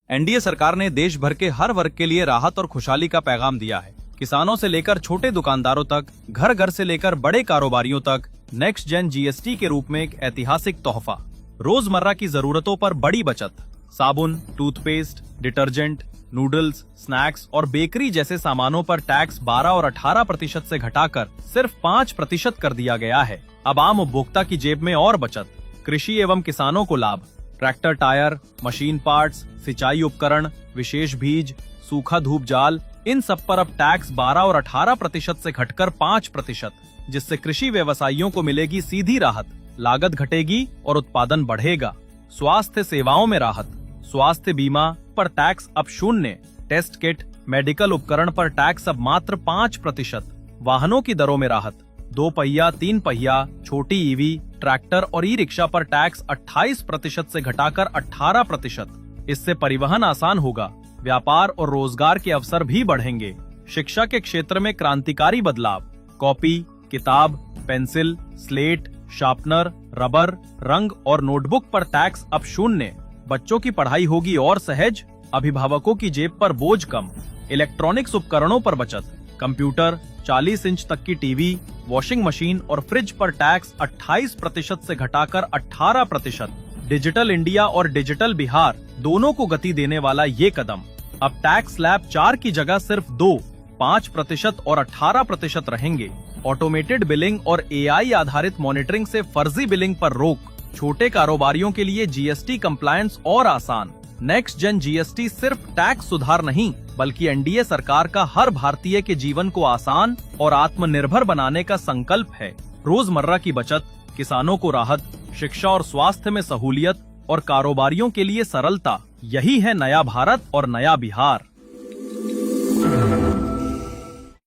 NDA सरकार ने देश भर के हर वर्ग के लिए राहत और खुशहाली का पैगाम दिया है। किसानों से लेकर छोटे दुकानदारों तक, घर घर से लेकर बड़े कारोबारियों तक नेक्स्ट जेन जीएसटी के रूप में एक ऐतिहासिक तोहफा। रोजमर्रा की जरूरतों पर बड़ी बचत। साबुन, टूथपेस्ट, डिटर्जेंट, नूडल्स, स्नैक्स और बेकरी जैसे सामानों पर टैक्स 12 और 18% से घटाकर सिर्फ 5% कर दिया गया है। अब आम उपभोक्ता की जेब में और बचत। कृषि एवं किसानों को लाभ। ट्रैक्टर टायर, मशीन पार्ट्स, सिंचाई उपकरण, विशेष बीज, सूखा धूप जाल, इन सब पर अब टैक्स 12 और 18% से घटकर 5%, जिससे कृषि व्यवसायियों को मिलेगी सीधी राहत। लागत घटेगी और उत्पादन बढ़ेगा। स्वास्थ्य सेवाओं में राहत। स्वास्थ्य बीमा पर टैक्स अब 0। टेस्ट किट, मेडिकल उपकरण पर टैक्स अब मात्र 5%। वाहनों की दरों में राहत। 2 पहिया, 3 पहिया, छोटी ईवी, ट्रैक्टर और ई रिक्शा पर टैक्स 28% से घटाकर 18%। इससे परिवहन आसान होगा। व्यापार और रोजगार के अवसर भी बढ़ेंगे। शिक्षा के क्षेत्र में क्रांतिकारी बदलाव। कॉपी, किताब, पेंसिल, स्लेट, शार्पनर, रबर, रंग और नोटबुक पर टैक्स अब 0। बच्चों की पढ़ाई होगी और सहज। अभिभावकों की जेब पर बोझ कम। इलेक्ट्रॉनिक्स उपकरणों पर बचत। कंप्यूटर, 40 इंच तक की टीवी, वॉशिंग मशीन और फ्रिज पर टैक्स 28% से घटाकर 18%। डिजिटल इंडिया और डिजिटल बिहार दोनों को गति देने वाला ये कदम। अब टैक्स स्लैब 4 की जगह सिर्फ 2, 5% और 18% रहेंगे। ऑटोमेटेड बिलिंग और एआई आधारित मॉनिटरिंग से फर्जी बिलिंग पर रोक। छोटे कारोबारियों के लिए जीएसटी कंप्लायंस और आसान। नेक्स्ट जेन जीएसटी सिर्फ टैक्स सुधार नहीं, बल्कि एनडीए सरकार का हर भारतीय के जीवन को आसान और आत्मनिर्भर बनाने का संकल्प है। रोजमर्रा की बचत, किसानों को राहत, शिक्षा और स्वास्थ्य में सहूलियत और कारोबारियों के लिए सरलता। यही है नया भारत और नया बिहार।